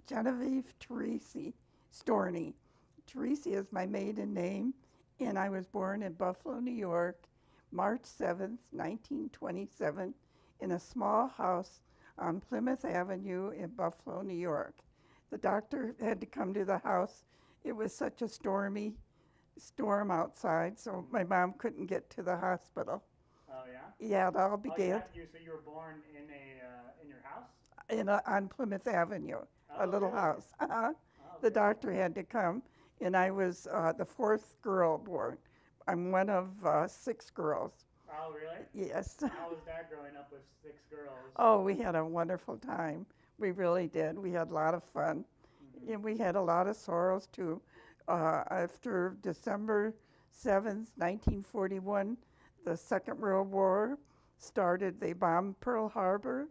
Genevieve Teresi Stornie. Teresi is my maiden name, and I was born in Buffalo, New York, March 7th, 1927, in a small house on Plymouth Avenue in Buffalo, New York. The doctor had to come to the house. It was such a stormy storm outside, so my mom couldn't get to the hospital. Oh yeah. Yeah, it all Oh, you began had you so you were born in your house? on Plymouth Avenue, a Oh little really? house. Oh The very doctor cool. had to come, and I was the fourth girl born. I'm one of six girls. Oh really? Yes. How was that growing up with six girls? Oh, we had a wonderful time. We really did. We had a lot of fun. Hmm. And we had a lot of sorrows too. After December 7th, 1941, the Second World War started. They bombed Pearl Harbor,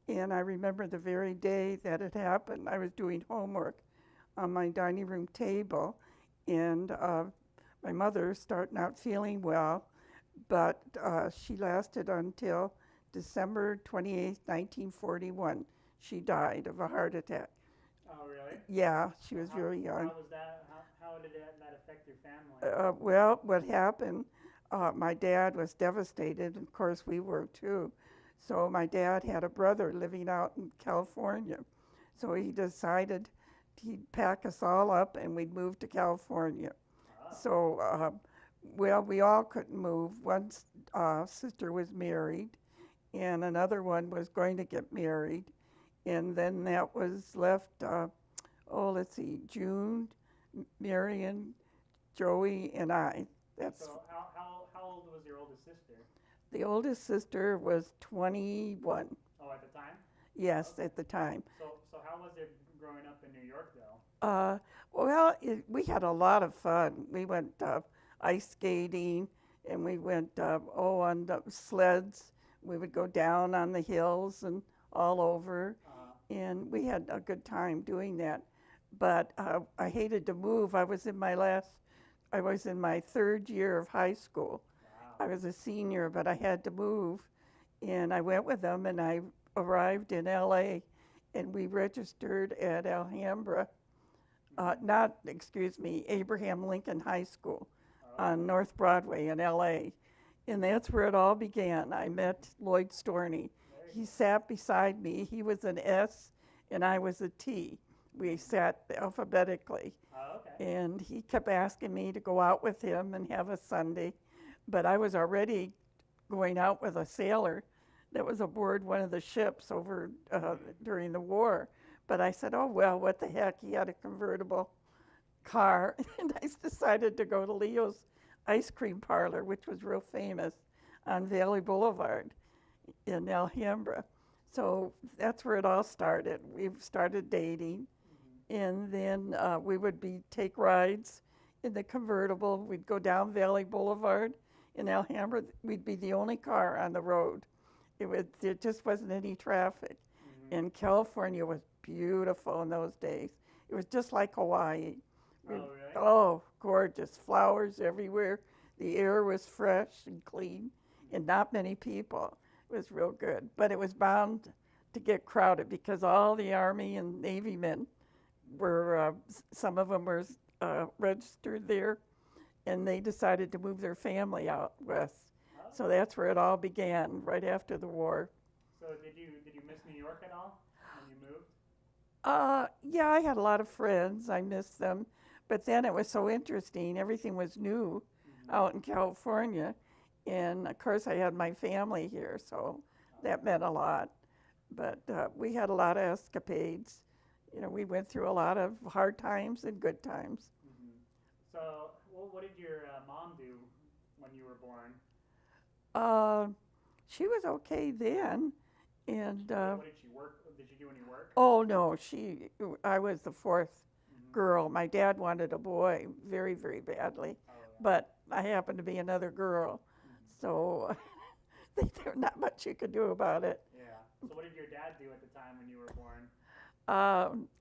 and I remember the very day that it happened. I was doing homework on my dining room table, and my mother started not feeling well, but she lasted until December 28th, 1941. She died of a heart attack. Oh really? Yeah, she So was very young. how was that? How did that affect your family? Well, what happened, my dad was devastated. Of course, we were too. So my dad had a brother living out in California. So he decided he'd pack us all up and we'd move to California. Oh. So, well, we all couldn't move. One sister was married, and another one was going to get married. And then that was left, let's see, June, Marion, Joey, and I. That's So how old was your oldest sister? the oldest sister was 21. Oh, at the time. Yes, Okay. at the time. So how was it growing up in New York though? Uh, well, we had a lot of fun. We went ice skating, and we went on the sleds. We would go down on the hills and all over, Uh, and we had a good time doing that. But I hated to move. I was in my third year of high school. wow. I was a senior, but I had to move, and I went with them, and I arrived in L.A., and we registered at Alhambra, Hmm. not, excuse me, Abraham Lincoln High School Oh, on North Broadway in L.A., and that's where it all began. I met Lloyd Stornie. very He cool. sat beside me. He was an S, and I was a T. We sat alphabetically, Oh, okay. and he kept asking me to go out with him and have a Sunday, but I was already going out with a sailor that was aboard one of the ships over Hmm. during the war. But I said, oh, well, what the heck? He had a convertible car, and I decided to go to Leo's ice cream parlor, which was real famous on Valley Boulevard in Alhambra. So that's where it all started. We started dating, Hmm. and then we would take rides in the convertible. We'd go down Valley Boulevard in Alhambra. We'd be the only car on the road. There just wasn't any traffic. Hmm. And California was beautiful in those days. It was just like Hawaii. We, Oh, really? oh, gorgeous. Flowers everywhere. The air was fresh and clean, and not many people. It was real good. But it was bound to get crowded because all the Army and Navy men were, some of them were registered there, and they decided to move their family out west. Oh. So that's where it all began, right after the war. So did you miss New York at all when you moved? Yeah, I had a lot of friends. I missed them. But then it was so interesting. Everything was new Hmm. out in California. And of course, I had my family here, so Oh, that meant a lot. But we had a lot of escapades. We went through a lot of hard times and good times. hmm. So what did your mom do when you were born? Uh, she was okay then. And, What did she work? Did she do any work? oh no, I was the fourth Hmm. girl. My dad wanted a boy very, very badly, Oh yeah. but I happened to be another girl, Hmm. so there's not much you could do about it. Yeah. So what did your dad do at the time when you were born?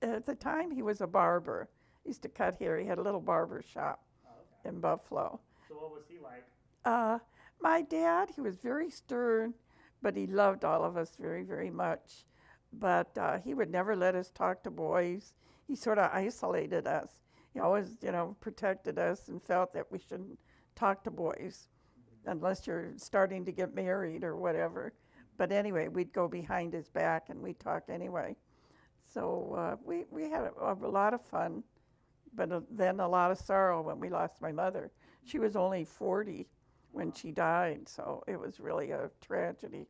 At the time, he was a barber. He used to cut hair. He had a little barber shop Oh, okay. in Buffalo. So what was he like? Uh, my dad, he was very stern, but he loved all of us very, very much. but he would never let us talk to boys. He sort of isolated us. He always, protected us and felt that we shouldn't talk to boys unless you're starting to get married or whatever. But anyway, we'd go behind his back and we'd talk anyway. So we had a lot of fun, but then a lot of sorrow when we lost my mother. She was only 40 when she died, so it was really a tragedy.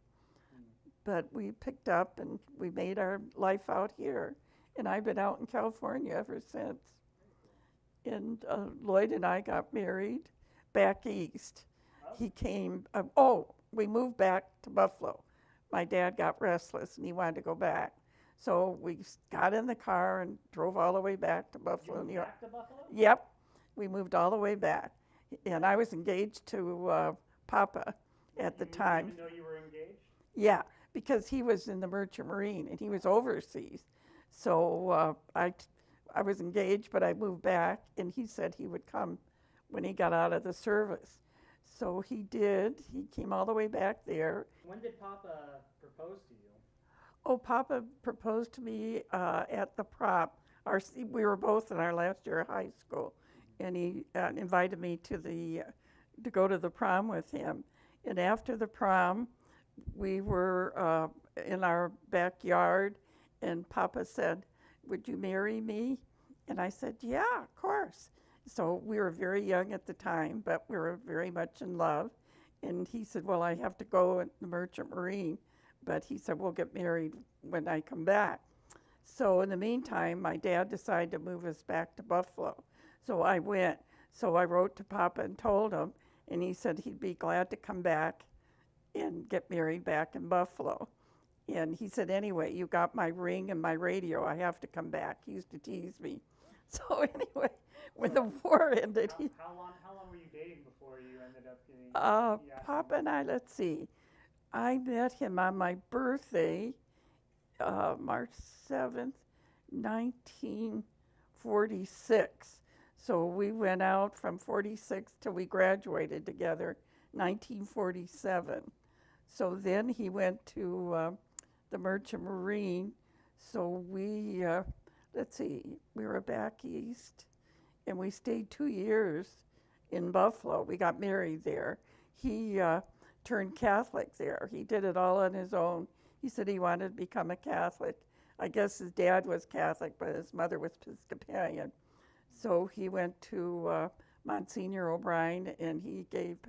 But we picked up and we made our life out here. And I've been out in California ever since. And Lloyd and I got married back east. He came, we moved back to Buffalo. My dad got restless and he wanted to go back. So we got in the car and drove all the way back to Buffalo, New York. Back to Buffalo? Yep, we moved all the way back. And I was engaged to Papa at the time. Even though you were engaged? Yeah, because he was in the Merchant Marine and he was overseas. So I was engaged, but I moved back, and he said he would come when he got out of the service. So he did. He came all the way back there. When did Papa propose to you? Oh, Papa proposed to me at the prom. We were both in our last year of high school, and he invited me to go to the prom with him. And after the prom, we were in our backyard, and Papa said, "Would you marry me?" And I said, "Yeah, of course." So we were very young at the time, but we were very much in love. And he said, "Well, I have to go in the Merchant Marine." But he said, "We'll get married when I come back." So in the meantime, my dad decided to move us back to Buffalo. So I went. So I wrote to Papa and told him, and he said he'd be glad to come back and get married back in Buffalo. And he said, "Anyway, you got my ring and my radio. I have to come back." He used to tease me. So anyway, when the war ended, How long were you dating before you ended up getting? Papa and I, let's see, I met him on my birthday, March 7th, 1946. So we went out from 46 till we graduated together, 1947. So then he went to the Merchant Marine. So we, let's see, we were back east, and we stayed 2 years in Buffalo. We got married there. He turned Catholic there. He did it all on his own. He said he wanted to become a Catholic. I guess his dad was Catholic, but his mother was Episcopalian. So he went to Monsignor O'Brien, and he gave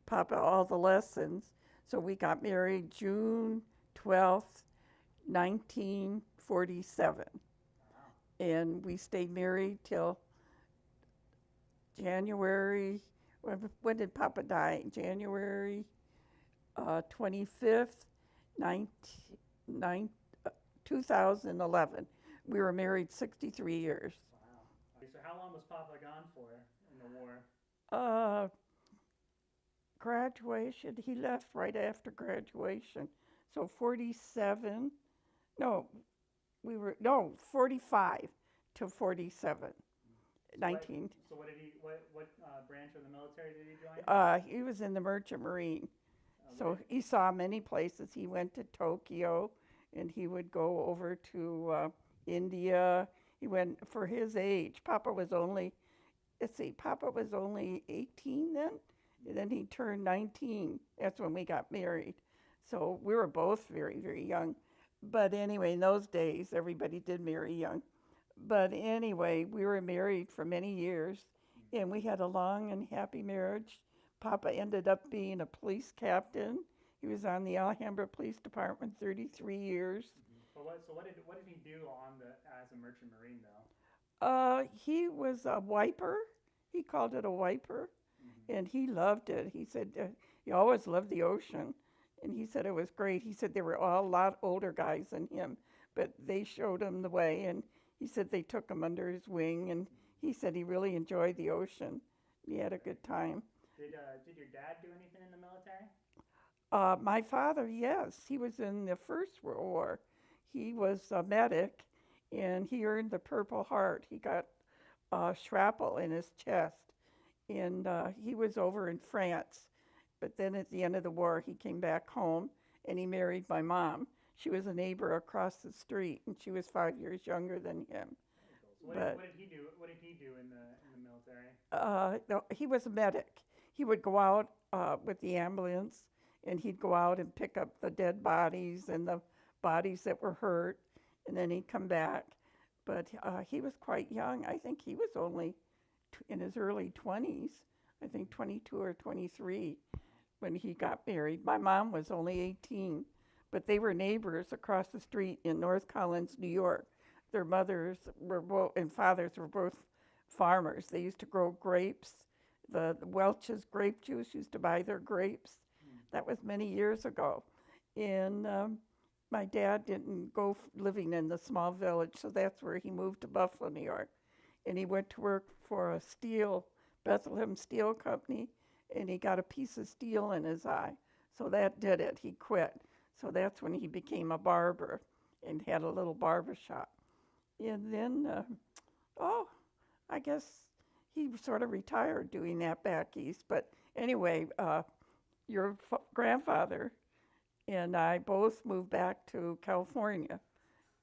Papa all the lessons. So we got married June 12th, 1947. And we stayed married till January, when did Papa die? January 25th, 2011. We were married 63 years. Wow. Okay, so how long was Papa gone for in the war? Graduation, he left right after graduation. So 45 to 47. 19. So what branch of the military did he join? He was in the Merchant Marine. So he saw many places. He went to Tokyo, and he would go over to India. He went, for his age, Papa was only 18 then, and then he turned 19. That's when we got married. So we were both very, very young. But anyway, in those days, everybody did marry young. But anyway, we were married for many years, and we had a long and happy marriage. Papa ended up being a police captain. He was on the Alhambra Police Department 33 years. So what did he do as a Merchant Marine though? He was a wiper. He called it a wiper, and he loved it. He said he always loved the ocean, and he said it was great. He said they were all a lot older guys than him, but they showed him the way, and he said they took him under his wing, and he said he really enjoyed the ocean. He had a good time. Did your dad do anything in the military? My father, yes. He was in the First World War. He was a medic, and he earned the Purple Heart. He got shrapnel in his chest, and he was over in France. But then at the end of the war, he came back home, and he married my mom. She was a neighbor across the street, and she was 5 years younger than him. So But what did he do? What did he do in the military? no, he was a medic. He would go out with the ambulance, and he'd go out and pick up the dead bodies and the bodies that were hurt, and then he'd come back. But he was quite young. I think he was only in his early 20s, I think 22 or 23 when he got married. My mom was only 18, but they were neighbors across the street in North Collins, New York. Their mothers were both, and fathers were both farmers. They used to grow grapes. The Welch's grape juice used to buy their grapes. That was many years ago. And my dad didn't go living in the small village, so that's where he moved to Buffalo, New York. And he went to work for a Bethlehem Steel Company, and he got a piece of steel in his eye. So that did it. He quit. So that's when he became a barber and had a little barber shop. And then, I guess he sort of retired doing that back east. But anyway, your grandfather and I both moved back to California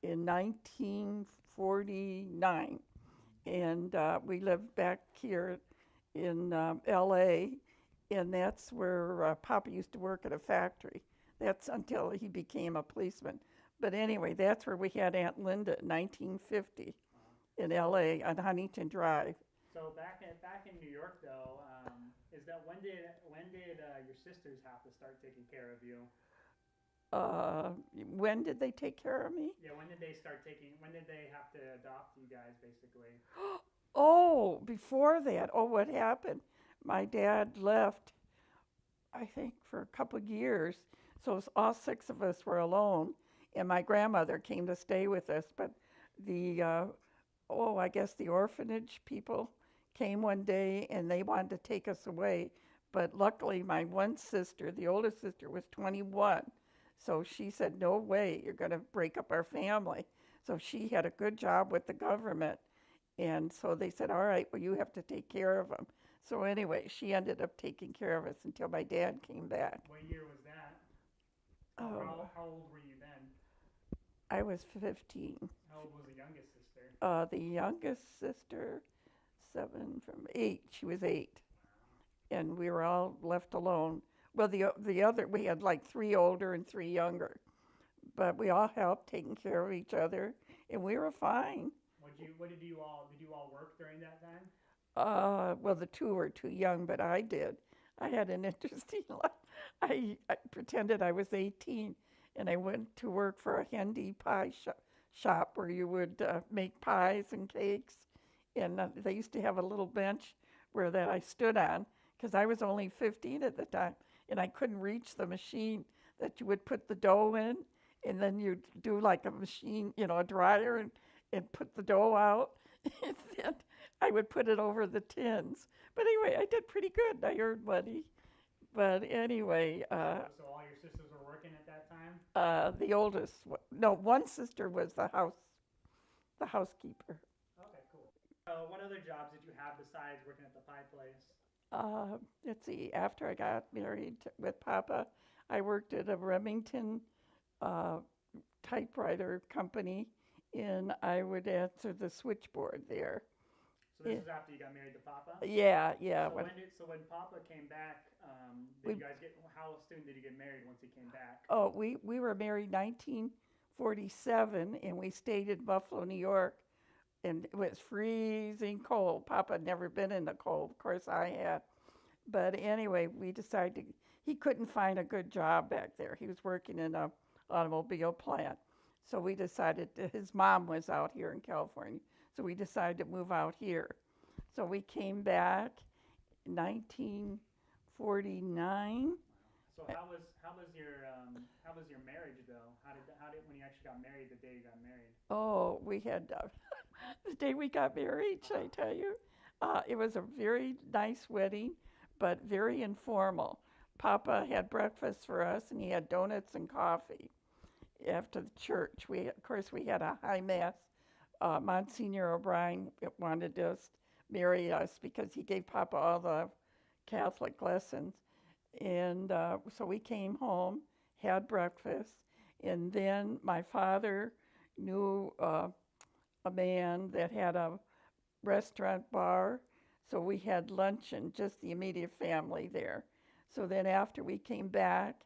in 1949. And we lived back here in L.A., and that's where Papa used to work at a factory. That's until he became a policeman. But anyway, that's where we had Aunt Linda in 1950 in L.A. on Huntington Drive. So back in New York though, is that when did your sisters have to start taking care of you? When did they take care of me? Yeah, when did they have to adopt you guys basically? Oh, before that. Oh, what happened? My dad left, I think, for a couple of years. So all six of us were alone, and my grandmother came to stay with us. But I guess the orphanage people came one day, and they wanted to take us away. But luckily, my one sister, the oldest sister, was 21. So she said, no way, you're going to break up our family. So she had a good job with the government. And so they said, all right, well, you have to take care of them. So anyway, she ended up taking care of us until my dad came back. What year was that? How old were you then? I was 15. How old was the youngest sister? The youngest sister, 7 from 8. She was 8. And we were all left alone. Well, the other, we had like 3 older and 3 younger. But we all helped taking care of each other, and we were fine. Did you all work during that time? Well, the 2 were too young, but I did. I had an interesting life. I pretended I was 18, and I went to work for a handy pie shop where you would make pies and cakes. And they used to have a little bench that I stood on, because I was only 15 at the time, and I couldn't reach the machine that you would put the dough in, and then you'd do like a machine, a dryer, and put the dough out, and then I would put it over the tins. But anyway, I did pretty good. I earned money. But anyway. So all your sisters were working at that time? The oldest, one sister was the housekeeper. Okay, cool. What other jobs did you have besides working at the pie place? Let's see, after I got married with Papa, I worked at a Remington typewriter company, and I would answer the switchboard there. So this is after you got married to Papa? Yeah. So when Papa came back, how soon did you get married once he came back? Oh, we were married 1947, and we stayed in Buffalo, New York, and it was freezing cold. Papa had never been in the cold. Of course, I had. But anyway, we decided he couldn't find a good job back there. He was working in an automobile plant. So we decided his mom was out here in California. So we decided to move out here. So we came back in 1949. So how was your marriage though? How did when you actually got married, the day you got married? Oh, we had the day we got married. Should I tell you? It was a very nice wedding, but very informal. Papa had breakfast for us, and he had donuts and coffee after the church. We had a high mass. Monsignor O'Brien wanted to marry us because he gave Papa all the Catholic lessons. And so we came home, had breakfast, and then my father knew a man that had a restaurant bar, so we had lunch and just the immediate family there. So then after we came back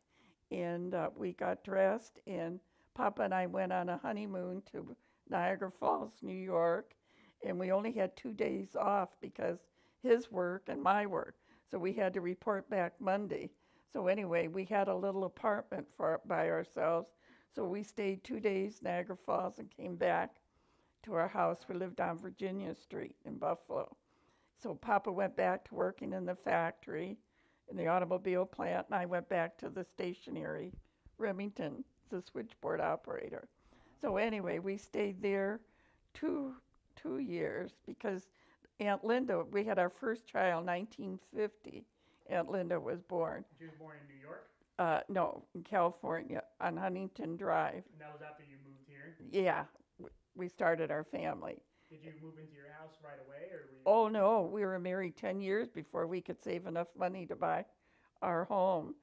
and we got dressed, and Papa and I went on a honeymoon to Niagara Falls, New York, and we only had 2 days off because his work and my work. So we had to report back Monday. So anyway, we had a little apartment by ourselves. So we stayed 2 days Niagara Falls and came back to our house. We lived on Virginia Street in Buffalo. So Papa went back to working in the factory, in the automobile plant, and I went back to the stationery, Remington, the switchboard operator. So anyway, we stayed there two years because Aunt Linda, we had our first child 1950. Aunt Linda was born. She was born in New York? No, in California on Huntington Drive. And that was after you moved here? Yeah, we started our family. Did you move into your house right away, or were you? Oh no, we were married 10 years before we could save enough money to buy our home.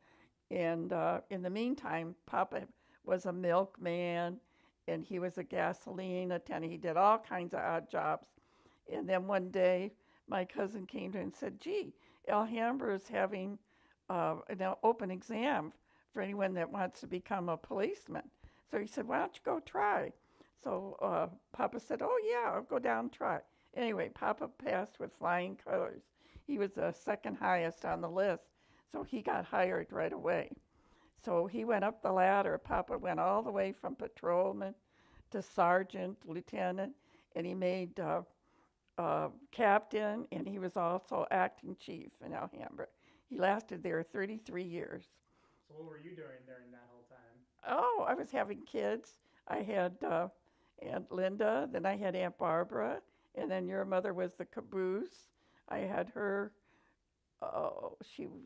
And in the meantime, Papa was a milkman, and he was a gasoline attendant. He did all kinds of odd jobs. And then one day, my cousin came to him and said, gee, Alhambra is having an open exam for anyone that wants to become a policeman. So he said, why don't you go try? So Papa said, oh yeah, I'll go down and try. Anyway, Papa passed with flying colors. He was the second highest on the list, so he got hired right away. So he went up the ladder. Papa went all the way from patrolman to sergeant, lieutenant, and he made captain, and he was also acting chief in Alhambra. He lasted there 33 years. So what were you doing during that whole time? Oh, I was having kids. I had Aunt Linda, then I had Aunt Barbara, and then your mother was the caboose. I had her, she was,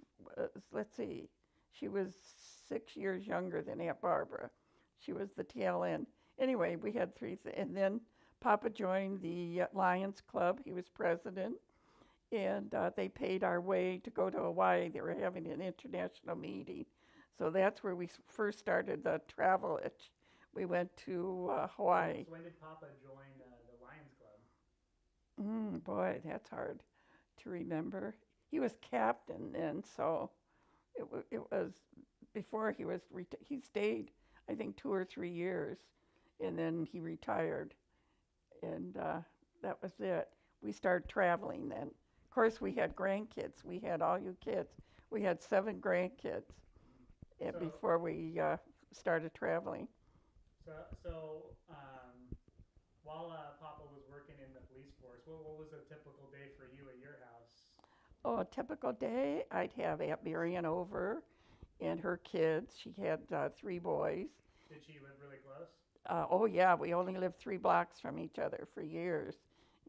let's see, she was 6 years younger than Aunt Barbara. She was the tail end. Anyway, we had three, and then Papa joined the Lions Club. He was president, and they paid our way to go to Hawaii. They were having an international meeting. So that's where we first started the travel itch. We went to Hawaii. So when did Papa join the Lions Club? Boy, that's hard to remember. He was captain then, so it was before he was, he stayed, I think, 2 or 3 years, and then he retired. And that was it. We started traveling then. Of course, we had grandkids. We had all you kids. We had 7 grandkids before we started traveling. So while Papa was working in the police force, what was a typical day for you at your house? Oh, a typical day, I'd have Aunt Marion over and her kids. She had 3 boys. Did she live really close? Oh yeah, we only lived 3 blocks from each other for years.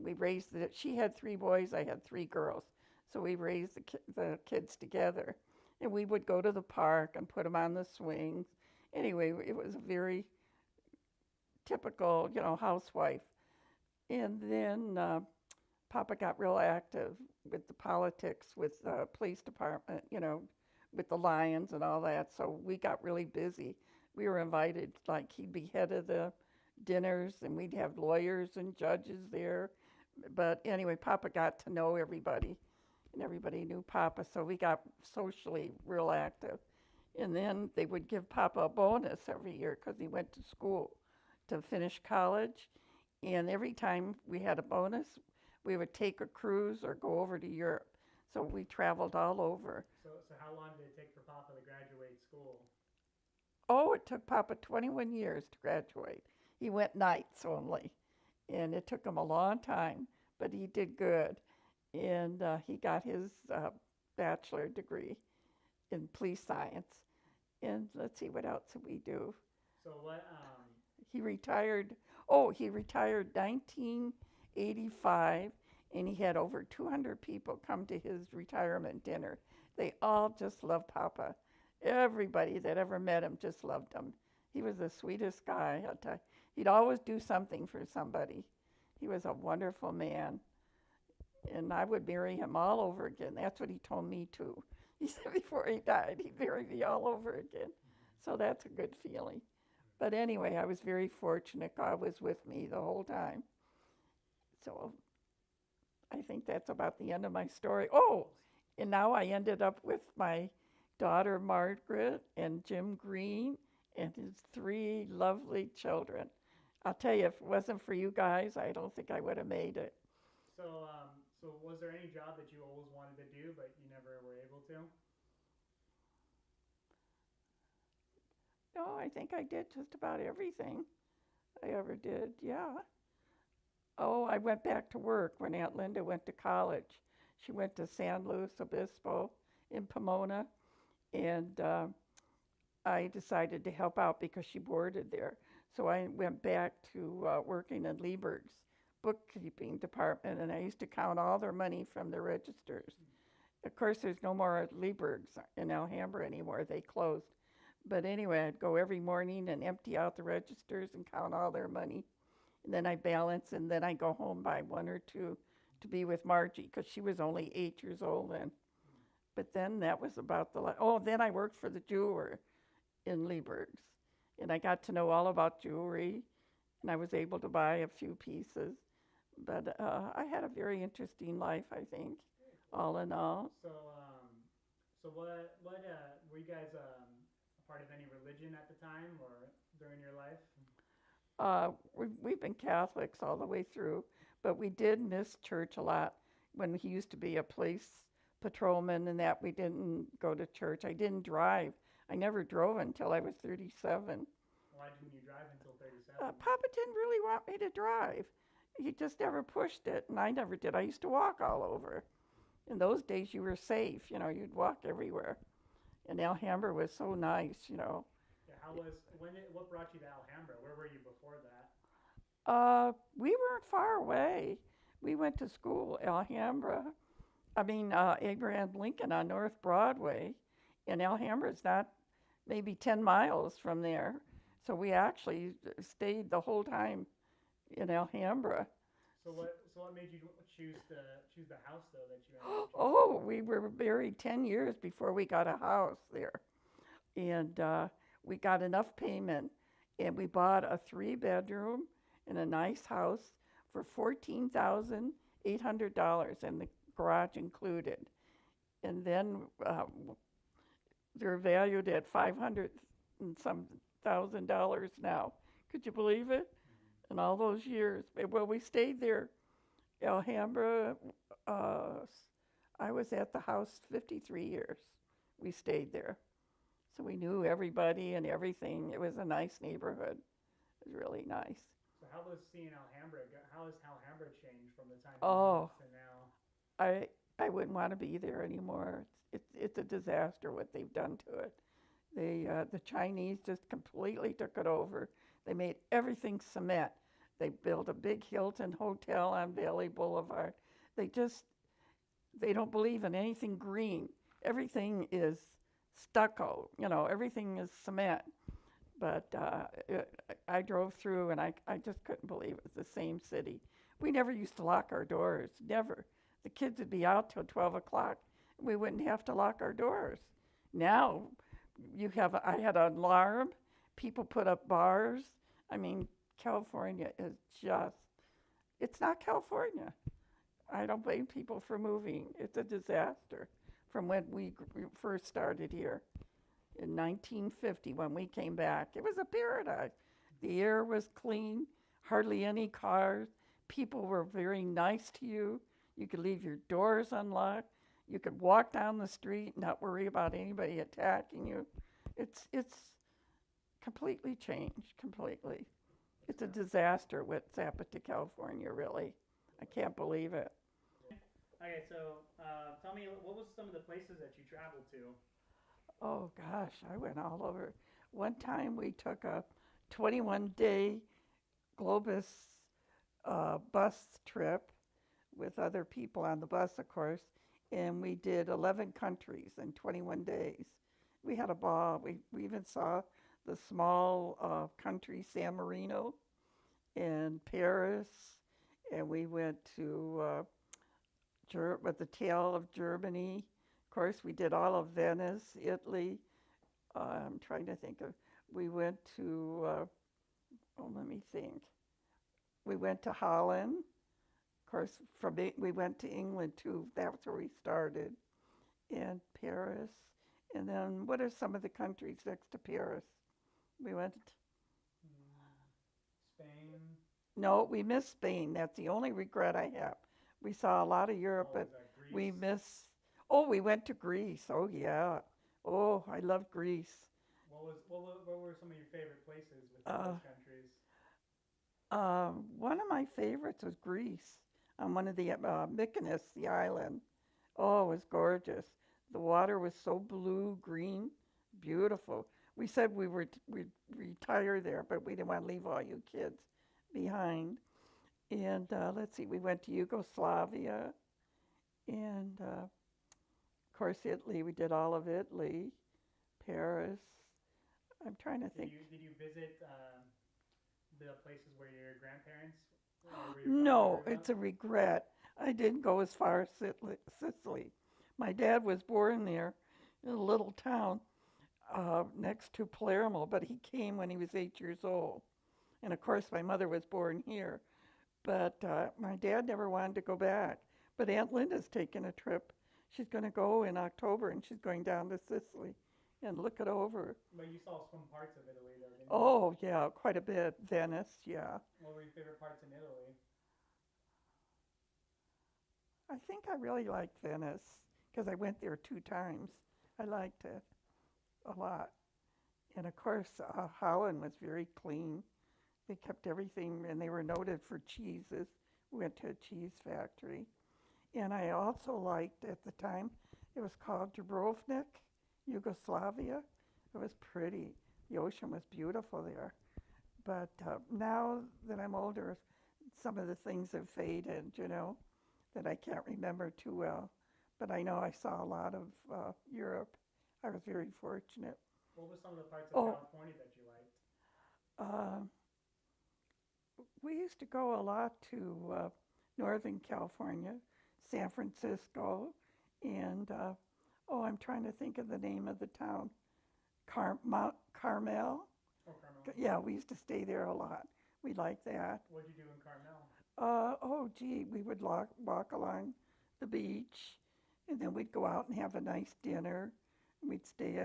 We raised she had 3 boys, I had 3 girls. So we raised the kids together. And we would go to the park and put them on the swings. Anyway, it was a very typical, housewife. And then Papa got real active with the politics, with the police department, with the Lions and all that. So we got really busy. We were invited, like he'd be head of the dinners, and we'd have lawyers and judges there. But anyway, Papa got to know everybody, and everybody knew Papa, so we got socially real active. And then they would give Papa a bonus every year because he went to school to finish college. And every time we had a bonus, we would take a cruise or go over to Europe. So we traveled all over. So how long did it take for Papa to graduate school? Oh, it took Papa 21 years to graduate. He went nights only, and it took him a long time, but he did good. And he got his bachelor degree in police science. And let's see, what else did we do? So what? He retired. Oh, he retired 1985, and he had over 200 people come to his retirement dinner. They all just loved Papa. Everybody that ever met him just loved him. He was the sweetest guy. He'd always do something for somebody. He was a wonderful man. And I would marry him all over again. That's what he told me too. He said before he died, he'd marry me all over again. So that's a good feeling. But anyway, I was very fortunate. God was with me the whole time. So I think that's about the end of my story. Oh, and now I ended up with my daughter Margaret and Jim Green and his 3 lovely children. I'll tell you, if it wasn't for you guys, I don't think I would have made it. So was there any job that you always wanted to do but you never were able to? No, I think I did just about everything I ever did. Yeah. Oh, I went back to work when Aunt Linda went to college. She went to San Luis Obispo in Pomona, and I decided to help out because she boarded there. So I went back to working in Lieberg's bookkeeping department, and I used to count all their money from the registers. Of course, there's no more Lieberg's in Alhambra anymore. They closed. But anyway, I'd go every morning and empty out the registers and count all their money. And then I balance, and then I go home by 1 or 2 to be with Margie because she was only 8 years old then. But then that was about then I worked for the jeweler in Lieberg's, and I got to know all about jewelry, and I was able to buy a few pieces. But I had a very interesting life, I think, all in all. So what were you guys a part of any religion at the time or during your life? We've been Catholics all the way through, but we did miss church a lot. When he used to be a police patrolman and that, we didn't go to church. I didn't drive. I never drove until I was 37. Why didn't you drive until 37? Papa didn't really want me to drive. He just never pushed it, and I never did. I used to walk all over. In those days, you were safe. You'd walk everywhere. And Alhambra was so nice, Yeah, what brought you to Alhambra? Where were you before that? We weren't far away. We went to school, Alhambra. Abraham Lincoln on North Broadway. And Alhambra's not maybe 10 miles from there. So we actually stayed the whole time in Alhambra. So what made you choose the house though that you ended up choosing? Oh, we were married 10 years before we got a house there. And we got enough payment, and we bought a 3-bedroom in a nice house for $14,800, and the garage included. And then they're valued at $500 and some $1,000 now. Could you believe it? In all those years. Well, we stayed there. Alhambra, I was at the house 53 years. We stayed there. So we knew everybody and everything. It was a nice neighborhood. It was really nice. So how has Alhambra changed from the time Oh, to now? I wouldn't want to be there anymore. It's a disaster what they've done to it. The Chinese just completely took it over. They made everything cement. They built a big Hilton hotel on Valley Boulevard. They don't believe in anything green. Everything is stucco, everything is cement. But I drove through, and I just couldn't believe it was the same city. We never used to lock our doors, never. The kids would be out till 12 o'clock. We wouldn't have to lock our doors. Now, I had an alarm. People put up bars. California is it's not California. I don't blame people for moving. It's a disaster from when we first started here. In 1950, when we came back, it was a paradise. The air was clean, hardly any cars. People were very nice to you. You could leave your doors unlocked. You could walk down the street and not worry about anybody attacking you. It's completely changed, completely. It's a disaster what's happened to California, really. I can't believe it. Okay, so tell me, what was some of the places that you traveled to? Oh, gosh, I went all over. One time we took a 21-day Globus bus trip with other people on the bus, of course, and we did 11 countries in 21 days. We had a ball. We even saw the small country San Marino and Paris, and we went to with the tail of Germany. Of course, we did all of Venice, Italy, I'm trying to think of, we went to, oh, let me think. We went to Holland. Of course, we went to England too. That's where we started. And Paris. And then what are some of the countries next to Paris? We went, Spain. no, we missed Spain. That's the only regret I have. We saw a lot of Europe, Oh, but was that Greece? we miss, oh, we went to Greece. Oh, yeah. Oh, I love Greece. What were some of your favorite places within Uh, those countries? One of my favorites was Greece, on one of the Mykonos, the island. Oh, it was gorgeous. The water was so blue, green, beautiful. We said we'd retire there, but we didn't want to leave all you kids behind. And let's see, we went to Yugoslavia, and of course Italy. We did all of Italy, Paris. I'm trying to think. Did you visit the places where your grandparents where your No, father grew it's up? a regret. I didn't go as far as Sicily. My dad was born there in a little town next to Palermo, but he came when he was 8 years old. And of course, my mother was born here. But my dad never wanted to go back. But Aunt Linda's taking a trip. She's going to go in October, and she's going down to Sicily and look it over. But you saw some parts of Italy, though, didn't you? Oh, yeah, quite a bit. Venice, yeah. What were your favorite parts in Italy? I think I really liked Venice because I went there 2 times. I liked it a lot. And of course, Holland was very clean. They kept everything, and they were noted for cheeses. We went to a cheese factory. And I also liked, at the time, it was called Dubrovnik, Yugoslavia. It was pretty. The ocean was beautiful there. But now that I'm older, some of the things have faded, that I can't remember too well. But I know I saw a lot of Europe. I was very fortunate. What were some of the parts of Oh, California that you liked? uh, we used to go a lot to Northern California, San Francisco, and I'm trying to think of the name of the town. Mount Carmel. Oh, Carmel. Yeah, we used to stay there a lot. We liked that. What'd you do in Carmel? We would walk along the beach, and then we'd go out and have a nice dinner. We'd stay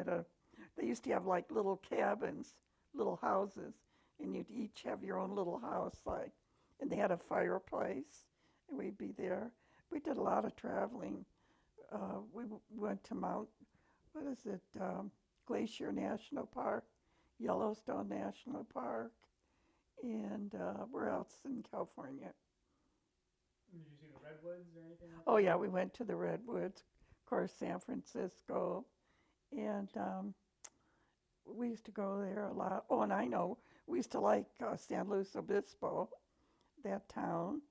they used to have like little cabins, little houses, and you'd each have your own little house, and they had a fireplace, and we'd be there. We did a lot of traveling. We went to what is it, Glacier National Park, Yellowstone National Park, and where else in California? Did you see the redwoods or anything like Oh, that? yeah, we went to the Redwoods, of course, San Francisco, and we used to go there a lot. Oh, and I know, we used to like San Luis Obispo, that town,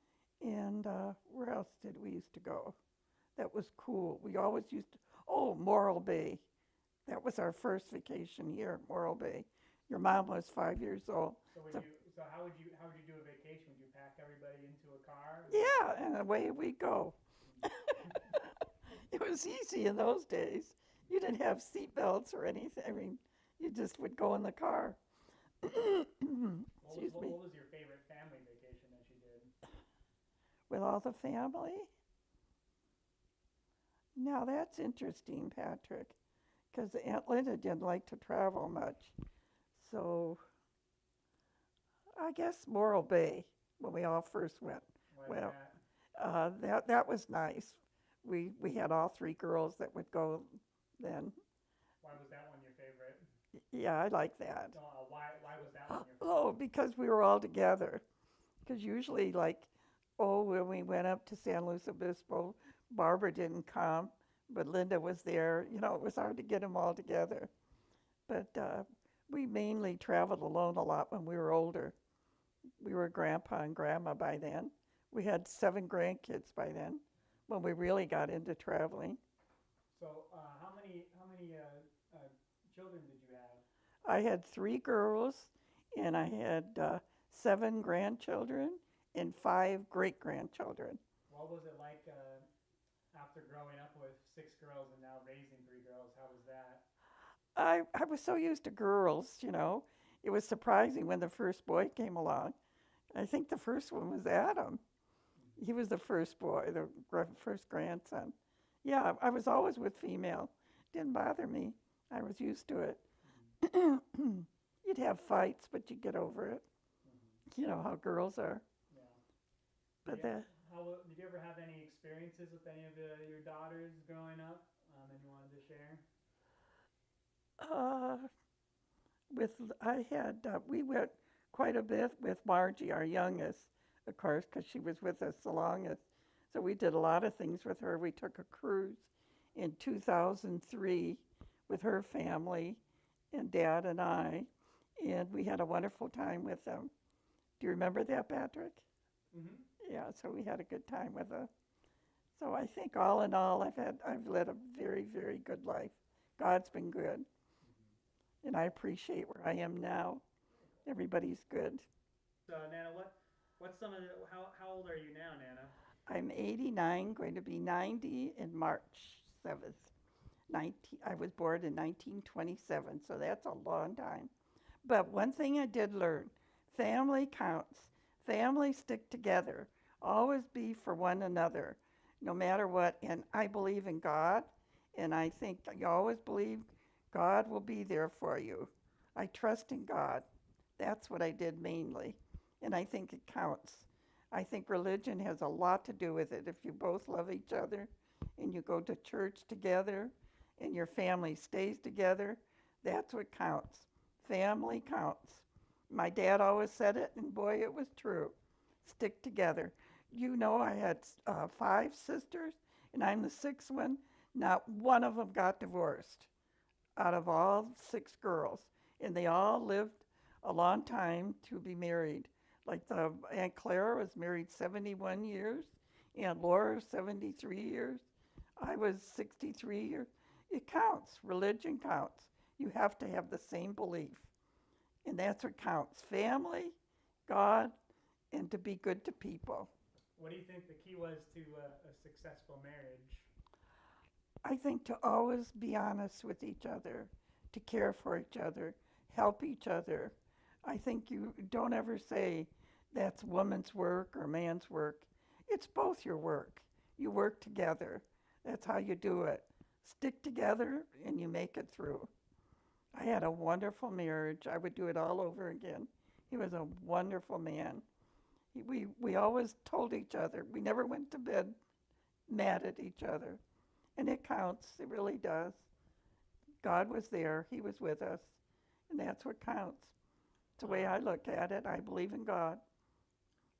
and where else did we used to go? That was cool. We always Morro Bay. That was our first vacation here, Morro Bay. Your mom was 5 years old. So how would you do a vacation? Would you pack everybody into a car? Yeah, and away we go. It was easy in those days. You didn't have seat belts or anything. I mean, you just would go in the car. Excuse me. What was your favorite family vacation that you did? With all the family? Now that's interesting, Patrick, because Aunt Linda didn't like to travel much. So I guess Morro Bay when we all first went. Why Well, that? that was nice. We had all 3 girls that would go then. Why was that one your favorite? Yeah, I like that. No, why was that one your favorite? Oh, because we were all together. Because usually, when we went up to San Luis Obispo, Barbara didn't come, but Linda was there. It was hard to get them all together. But we mainly traveled alone a lot when we were older. We were grandpa and grandma by then. We had 7 grandkids by then when we really got into traveling. So how many children did you have? I had 3 girls, and I had 7 grandchildren and 5 great-grandchildren. What was it like after growing up with 6 girls and now raising 3 girls? How was that? I was so used to girls, you know. It was surprising when the first boy came along. I think the first one was Adam. He was the first boy, the first grandson. Yeah, I was always with female. Didn't bother me. I was used to it. You'd have fights, but you'd get over it. You know how girls are. Yeah. But Yeah. Did you ever have any experiences with any of your daughters growing up that you wanted to share? uh, with I had we went quite a bit with Margie, our youngest, of course, because she was with us the longest. So we did a lot of things with her. We took a cruise in 2003 with her family and Dad and I, and we had a wonderful time with them. Do you remember that, Patrick? Mm-hmm. Yeah, so we had a good time with them. So I think all in all, I've led a very, very good life. God's been good, and I appreciate where I am now. Everybody's good. So Nana, what's some of the how old are you now, Nana? I'm 89, going to be 90 in March 7th. 19, I was born in 1927, so that's a long time. But one thing I did learn, family counts. Families stick together. Always be for one another, no matter what. And I believe in God, and I think you always believe God will be there for you. I trust in God. That's what I did mainly, and I think it counts. I think religion has a lot to do with it. If you both love each other and you go to church together and your family stays together, that's what counts. Family counts. My dad always said it, and boy, it was true. Stick together. You know, I had 5 sisters, and I'm the sixth one. Not one of them got divorced out of all 6 girls, and they all lived a long time to be married. Like the Aunt Clara was married 71 years, Aunt Laura 73 years. I was 63 years. It counts. Religion counts. You have to have the same belief. And that's what counts. Family, God, and to be good to people. What do you think the key was to a successful marriage? I think to always be honest with each other, to care for each other, help each other. I think you don't ever say that's woman's work or man's work. It's both your work. You work together. That's how you do it. Stick together and you make it through. I had a wonderful marriage. I would do it all over again. He was a wonderful man. We always told each other. We never went to bed mad at each other. And it counts. It really does. God was there. He was with us. And that's what counts. It's the way I look at it. I believe in God.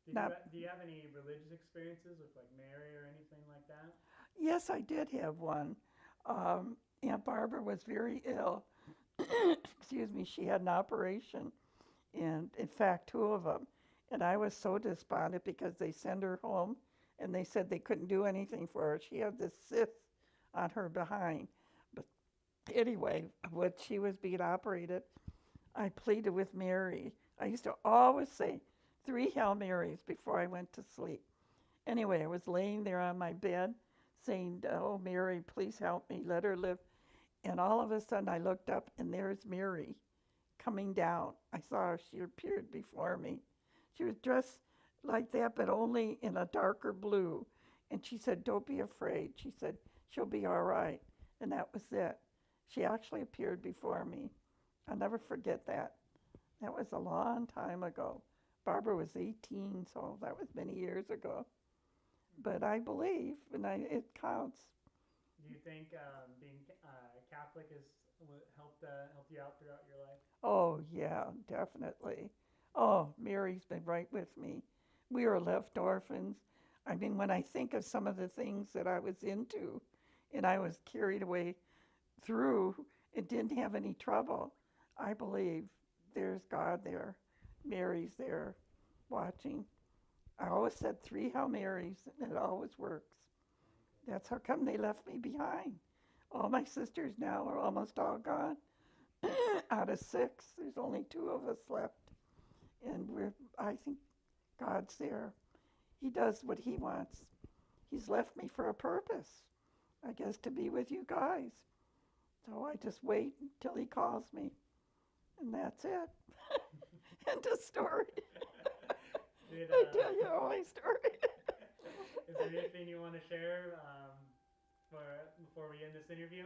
Do you have any religious experiences with like Mary or anything like that? Yes, I did have one. Aunt Barbara was very ill. Excuse me, she had an operation, and in fact, 2 of them. And I was so despondent because they sent her home and they said they couldn't do anything for her. She had this cyst on her behind. But anyway, when she was being operated, I pleaded with Mary. I used to always say 3 Hail Marys before I went to sleep. Anyway, I was laying there on my bed saying, "Oh, Mary, please help me, let her live." And all of a sudden I looked up and there's Mary coming down. I saw her, she appeared before me. She was dressed like that, but only in a darker blue. And she said, "Don't be afraid." She said, "She'll be all right." And that was it. She actually appeared before me. I'll never forget that. That was a long time ago. Barbara was 18, so that was many years ago. But I believe, and it counts. Do you think being Catholic has helped you out throughout your life? Oh, yeah, definitely. Oh, Mary's been right with me. We were left orphans. I mean, when I think of some of the things that I was into and I was carried away through and didn't have any trouble, I believe there's God there. Mary's there watching. I always said 3 Hail Marys, and it always works. That's how come they left me behind. All my sisters now are almost all gone. Out of 6, there's only 2 of us left. And I think God's there. He does what he wants. He's left me for a purpose, I guess, to be with you guys. So I just wait until he calls me, and that's it. End of story. Did, I tell you all my story. is there anything you want to share before we end this interview?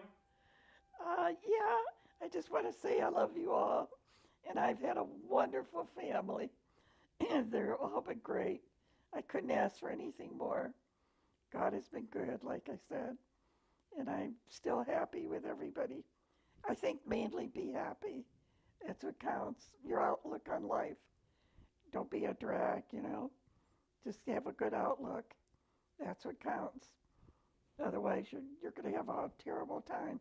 Yeah, I just want to say I love you all, and I've had a wonderful family. They're all been great. I couldn't ask for anything more. God has been good, like I said, and I'm still happy with everybody. I think mainly be happy. That's what counts. Your outlook on life. Don't be a drag, you know. Just have a good outlook. That's what counts. Otherwise, you're going to have a terrible time.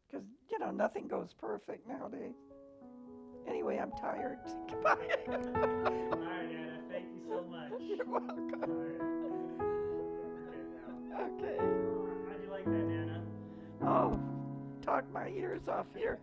Because, you know, nothing goes perfect nowadays. Anyway, I'm tired. Goodbye. All right, Anna. Thank you so much. You're welcome. All right. Okay, Okay. now. How'd you like that, Nana? Oh, talk my ears off here.